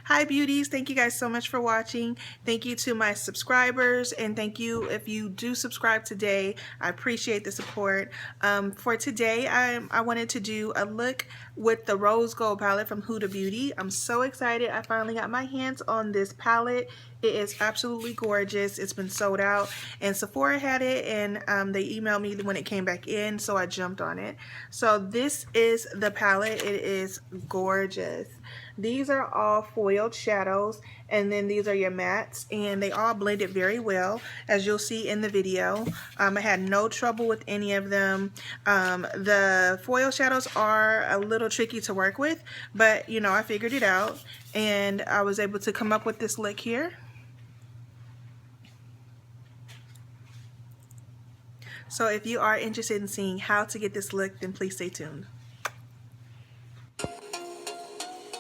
Hi beauties, thank you guys so much for watching. Thank you to my subscribers, and thank you if you do subscribe today. I appreciate the support. For today, I wanted to do a look with the Rose Gold palette from Huda Beauty. I'm so excited. I finally got my hands on this palette. It is absolutely gorgeous. It's been sold out, and Sephora had it, and they emailed me when it came back in, so I jumped on it. So this is the palette. It is gorgeous. These are all foiled shadows, and then these are your mattes, and they all blended very well, as you'll see in the video. I had no trouble with any of them. The foil shadows are a little tricky to work with, but you know, I figured it out, and I was able to come up with this look here. So if you are interested in seeing how to get this look, then please stay tuned.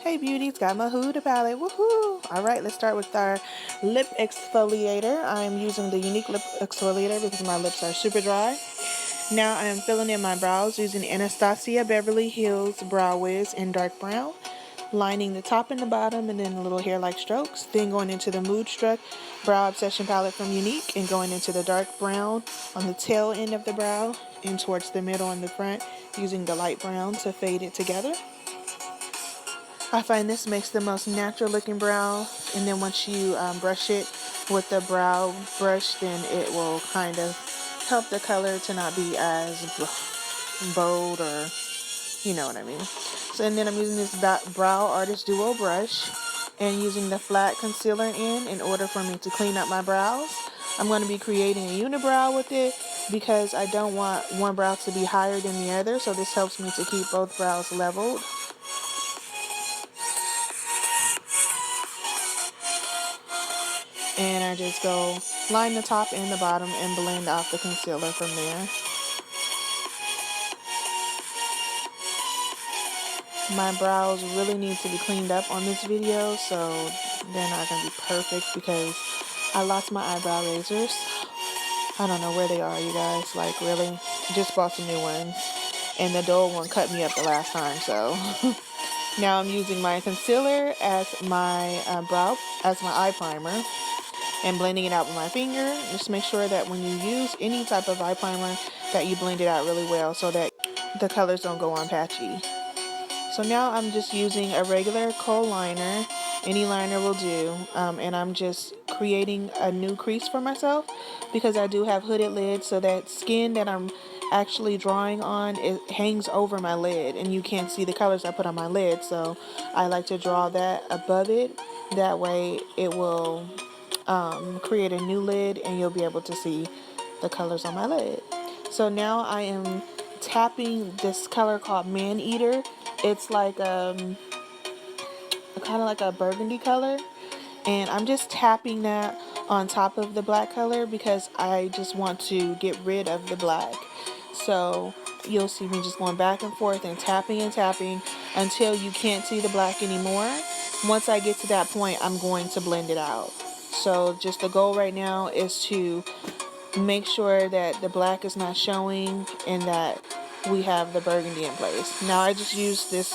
Hey beauties, got my Huda palette, woohoo! Alright, let's start with our lip exfoliator. I'm using the Unique Lip Exfoliator because my lips are super dry. Now I am filling in my brows using Anastasia Beverly Hills Brow Wiz in dark brown. Lining the top and the bottom, and then a little hair-like strokes. Then going into the Moodstruck Brow Obsession palette from Unique, and going into the dark brown on the tail end of the brow and towards the middle and the front, using the light brown to fade it together. I find this makes the most natural looking brow, and then once you brush it with the brow brush, then it will kind of help the color to not be as bold, or you know what I mean. So, and then I'm using this Brow Artist Duo brush and using the flat concealer in order for me to clean up my brows. I'm going to be creating a unibrow with it because I don't want one brow to be higher than the other, so this helps me to keep both brows leveled. And I just go line the top and the bottom and blend out the concealer from there. My brows really need to be cleaned up on this video, so they're not going to be perfect because I lost my eyebrow razors. I don't know where they are, you guys. Like, really? Just bought some new ones. And the dull one cut me up the last time, so... Now I'm using my concealer as my eye primer, and blending it out with my finger. Just make sure that when you use any type of eye primer that you blend it out really well so that the colors don't go on patchy. So now I'm just using a regular kohl liner. Any liner will do. And I'm just creating a new crease for myself because I do have hooded lids, so that skin that I'm actually drawing on, it hangs over my lid and you can't see the colors I put on my lid. So I like to draw that above it. That way it will create a new lid and you'll be able to see the colors on my lid. So now I am tapping this color called Man Eater. It's like kind of like a burgundy color, and I'm just tapping that on top of the black color because I just want to get rid of the black. So you'll see me just going back and forth and tapping until you can't see the black anymore. Once I get to that point, I'm going to blend it out. So just the goal right now is to make sure that the black is not showing and that we have the burgundy in place. Now I just use this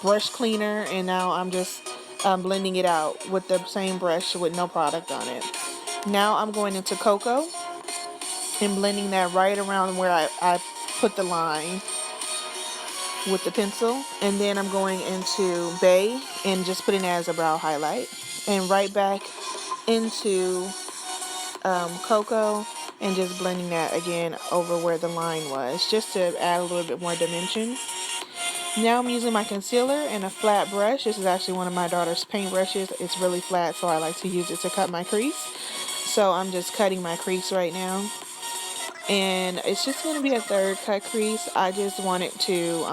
brush cleaner, and now I'm just blending it out with the same brush with no product on it. Now I'm going into Cocoa and blending that right around where I put the line with the pencil, and then I'm going into Bay and just putting it as a brow highlight, and right back into Cocoa and just blending that again over where the line was, just to add a little bit more dimension. Now I'm using my concealer and a flat brush. This is actually one of my daughter's paint brushes. It's really flat, so I like to use it to cut my crease. So I'm just cutting my crease right now, and it's just going to be a third cut crease. I just want it to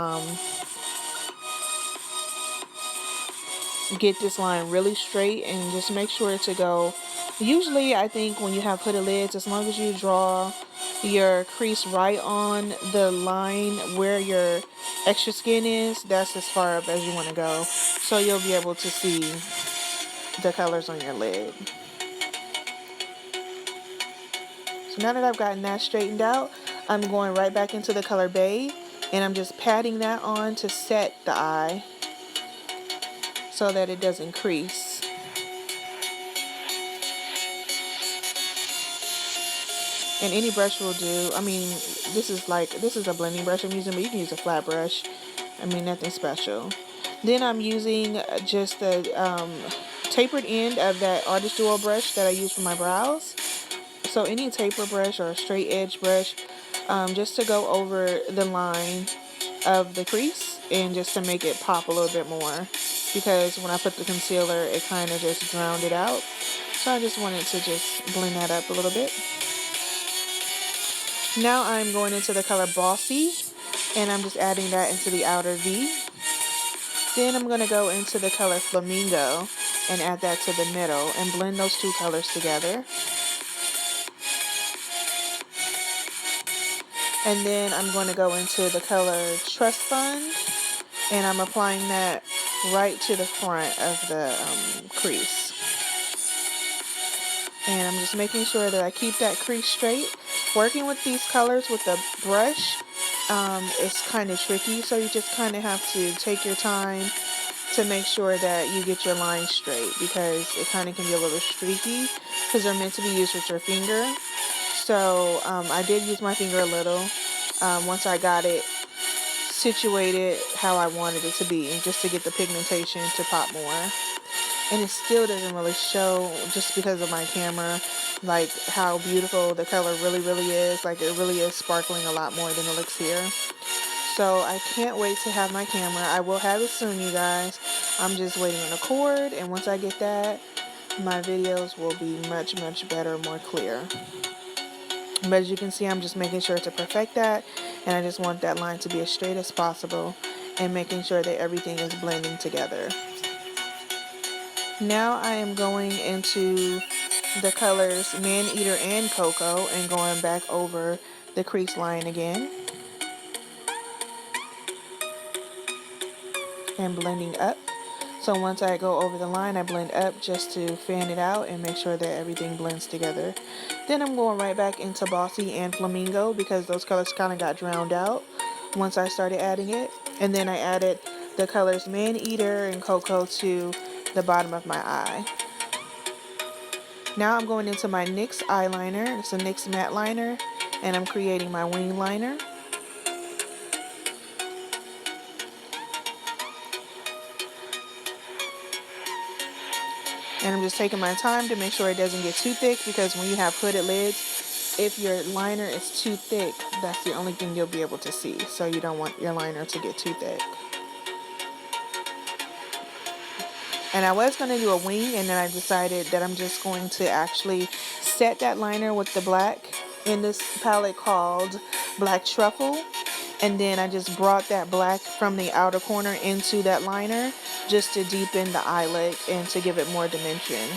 get this line really straight and just make sure to go. Usually I think when you have hooded lids, as long as you draw your crease right on the line where your extra skin is, that's as far up as you want to go, so you'll be able to see the colors on your lid. So now that I've gotten that straightened out, I'm going right back into the color Bay, and I'm just patting that on to set the eye. so that it doesn't crease. And any brush will do. I mean, this is a blending brush I'm using, but you can use a flat brush. I mean, nothing special. Then I'm using just the tapered end of that Artist Duo brush that I use for my brows. So any taper brush or a straight edge brush, just to go over the line of the crease and just to make it pop a little bit more, because when I put the concealer it kind of just drowned it out. So I just wanted to just blend that up a little bit. Now I'm going into the color Bossy, and I'm just adding that into the outer V. Then I'm going to go into the color Flamingo and add that to the middle and blend those two colors together. And then I'm going to go into the color Trust Fund, and I'm applying that right to the front of the crease. And I'm just making sure that I keep that crease straight. Working with these colors with the brush is kind of tricky, so you just kind of have to take your time to make sure that you get your lines straight, because it kind of can be a little streaky because they're meant to be used with your finger. So I did use my finger a little once I got it situated how I wanted it to be, just to get the pigmentation to pop more. And it still doesn't really show, just because of my camera, like how beautiful the color really is. Like it really is sparkling a lot more than it looks here. So I can't wait to have my camera. I will have it soon, you guys. I'm just waiting on a cord, and once I get that, my videos will be much better, more clear. But as you can see, I'm just making sure to perfect that, and I just want that line to be as straight as possible and making sure that everything is blending together. Now I am going into the colors Man-Eater and Cocoa and going back over the crease line again and blending up. So once I go over the line, I blend up just to fan it out and make sure that everything blends together. Then I'm going right back into Bossy and Flamingo, because those colors kind of got drowned out once I started adding it. And then I added the colors Man-Eater and Cocoa to the bottom of my eye. Now I'm going into my NYX eyeliner. It's a NYX matte liner, and I'm creating my wing liner. And I'm just taking my time to make sure it doesn't get too thick, because when you have hooded lids, if your liner is too thick, that's the only thing you'll be able to see. So you don't want your liner to get too thick. And I was going to do a wing, and then I decided that I'm just going to actually set that liner with the black in this palette called Black Truffle. And then I just brought that black from the outer corner into that liner just to deepen the eyelid and to give it more dimension.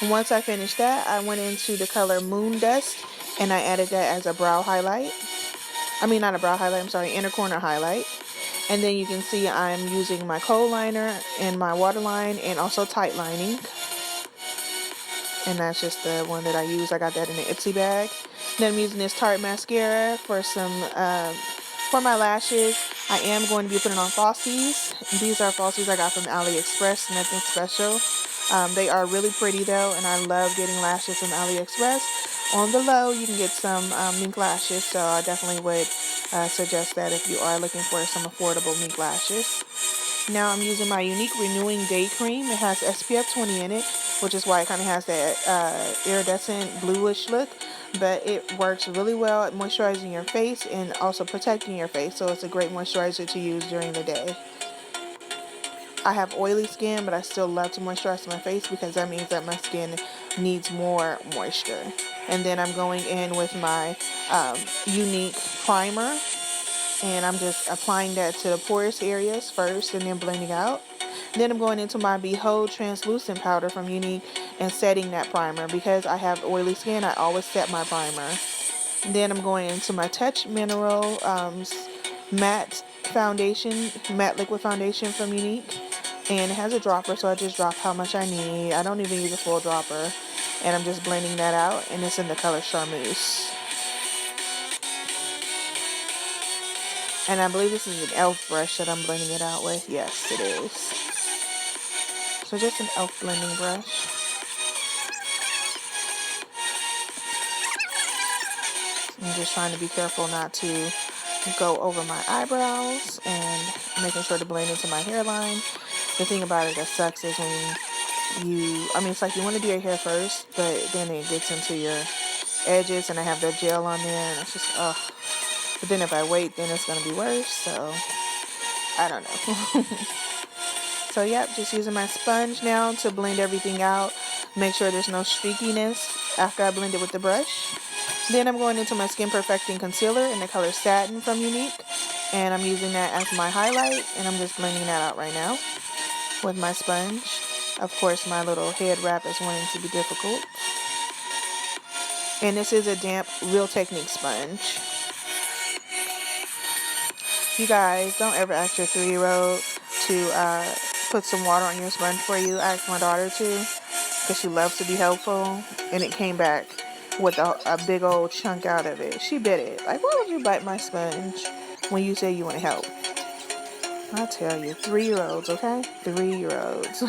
Once I finished that, I went into the color Moon Dust, and I added that as a brow highlight. I mean, not a brow highlight, I'm sorry, inner corner highlight. And then you can see I'm using my coal liner and my waterline and also tight lining. And that's just the one that I use. I got that in an Ipsy bag. Then I'm using this Tarte mascara for for my lashes. I am going to be putting on falsies. These are falsies I got from AliExpress, nothing special. They are really pretty though, and I love getting lashes from AliExpress. On the low, you can get some mink lashes, so I definitely would suggest that if you are looking for some affordable mink lashes. Now I'm using my Unique Renewing Day Cream. It has SPF 20 in it, which is why it kind of has that iridescent bluish look. But it works really well at moisturizing your face and also protecting your face. So it's a great moisturizer to use during the day. I have oily skin, but I still love to moisturize my face because that means that my skin needs more moisture. And then I'm going in with my Unique Primer. And I'm just applying that to the porous areas first and then blending out. Then I'm going into my Behold Translucent Powder from Unique and setting that primer. Because I have oily skin, I always set my primer. Then I'm going into my Touch Mineral matte liquid foundation from Unique. And it has a dropper, so I just drop how much I need. I don't even use a full dropper. And I'm just blending that out, and it's in the color Charmeuse. And I believe this is an e.l.f. brush that I'm blending it out with. Yes, it is. So just an e.l.f. blending brush. I'm just trying to be careful not to go over my eyebrows and making sure to blend into my hairline. The thing about it that sucks is when it's like you want to do your hair first, but then it gets into your edges and I have the gel on there and it's just, ugh. But then if I wait, then it's going to be worse, so I don't know. So yep, just using my sponge now to blend everything out. Make sure there's no streakiness after I blend it with the brush. Then I'm going into my Skin Perfecting Concealer in the color Satin from Unique. And I'm using that as my highlight. And I'm just blending that out right now with my sponge. Of course, my little head wrap is wanting to be difficult. And this is a damp Real Technique sponge. You guys, don't ever ask your 3-year-old to put some water on your sponge for you. I asked my daughter to, because she loves to be helpful. And it came back with a big old chunk out of it. She bit it. Like, why would you bite my sponge when you say you want to help? I tell you, 3-year-olds, okay? 3-year-olds.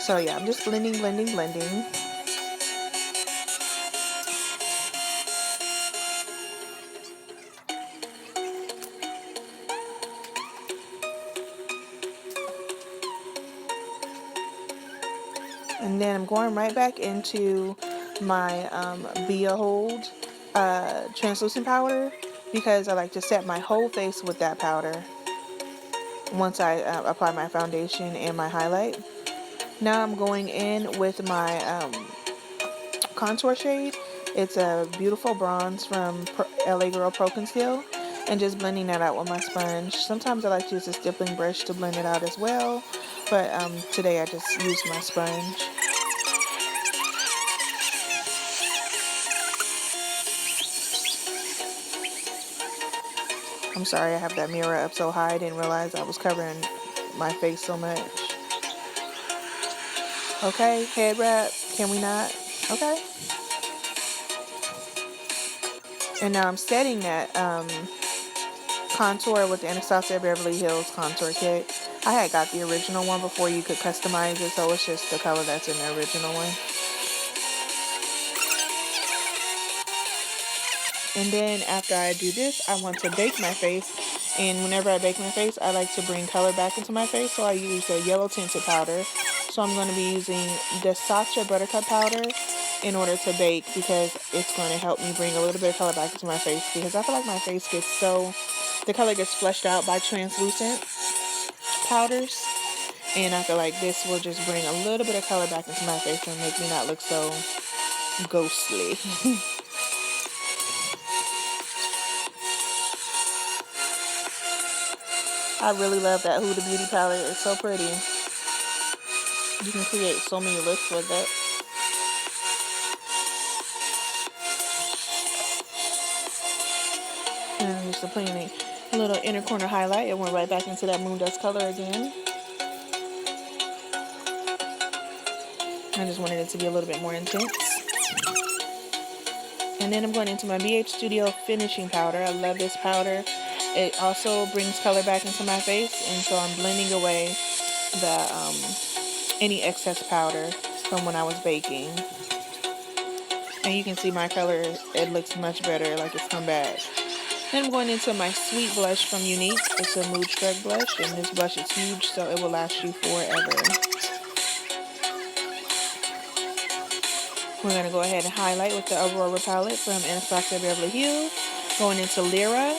So yeah, I'm just blending. And then I'm going right back into my Hold translucent powder, because I like to set my whole face with that powder once I apply my foundation and my highlight. Now I'm going in with my contour shade. It's a beautiful bronze from LA Girl Pro Conceal, and just blending that out with my sponge. Sometimes I like to use a stippling brush to blend it out as well, but today I just used my sponge. I'm sorry I have that mirror up so high. I didn't realize I was covering my face so much. Okay, head wrap. Can we not? Okay. And now I'm setting that contour with the Anastasia Beverly Hills contour kit. I had got the original one before you could customize it, so it's just the color that's in the original one. And then after I do this, I want to bake my face. And whenever I bake my face, I like to bring color back into my face. So I use a yellow tinted powder. So I'm going to be using the Sacha Buttercup powder in order to bake, because it's going to help me bring a little bit of color back into my face. Because I feel like my face gets the color gets flushed out by translucent powders. And I feel like this will just bring a little bit of color back into my face and make me not look so ghostly. I really love that Huda Beauty palette. It's so pretty. You can create so many looks with it. And I'm just applying a little inner corner highlight. It went right back into that moon dust color again. I just wanted it to be a little bit more intense. And then I'm going into my BH Studio finishing powder. I love this powder. It also brings color back into my face, and so I'm blending away any excess powder from when I was baking. And you can see my color, it looks much better, like it's come back. Then I'm going into my Sweet Blush from Unique. It's a Mood Struck blush, and this blush is huge, so it will last you forever. We're going to go ahead and highlight with the Aurora palette from Anastasia Beverly Hills. Going into Lyra,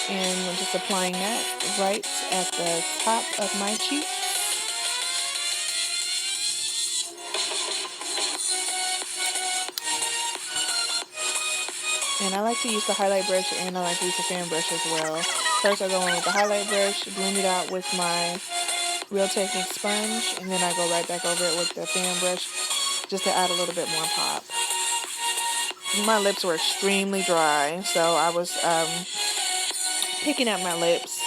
and I'm just applying that right at the top of my cheek. And I like to use the highlight brush, and I like to use the fan brush as well. First I go in with the highlight brush, blend it out with my Real Technique sponge, and then I go right back over it with the fan brush just to add a little bit more pop. My lips were extremely dry, so I was picking at my lips.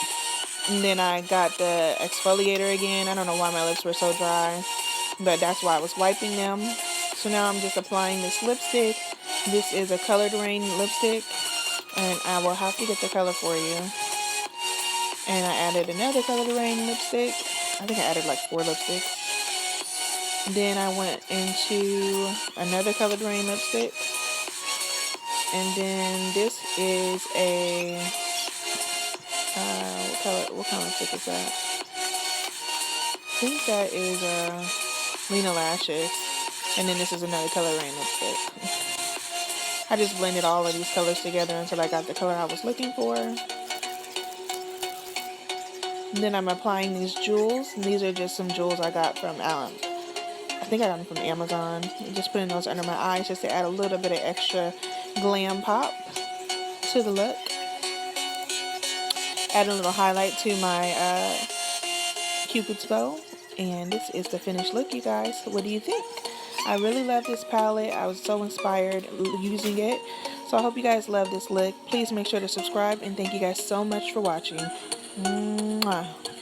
And then I got the exfoliator again. I don't know why my lips were so dry, but that's why I was wiping them. So now I'm just applying this lipstick. This is a Colored Rain lipstick. and I will have to get the color for you. And I added another Colored Rain lipstick. I think I added like 4 lipsticks. Then I went into another Colored Rain lipstick. And then this is a, what kind of lipstick is that? I think that is Lena Lashes. And then this is another Colored Rain lipstick. I just blended all of these colors together until I got the color I was looking for. And then I'm applying these jewels. These are just some jewels I got from I think I got them from Amazon. Just putting those under my eyes just to add a little bit of extra glam pop to the look. Add a little highlight to my Cupid's bow. And this is the finished look, you guys. What do you think? I really love this palette. I was so inspired using it. So I hope you guys love this look. Please make sure to subscribe, and thank you guys so much for watching. Mwah.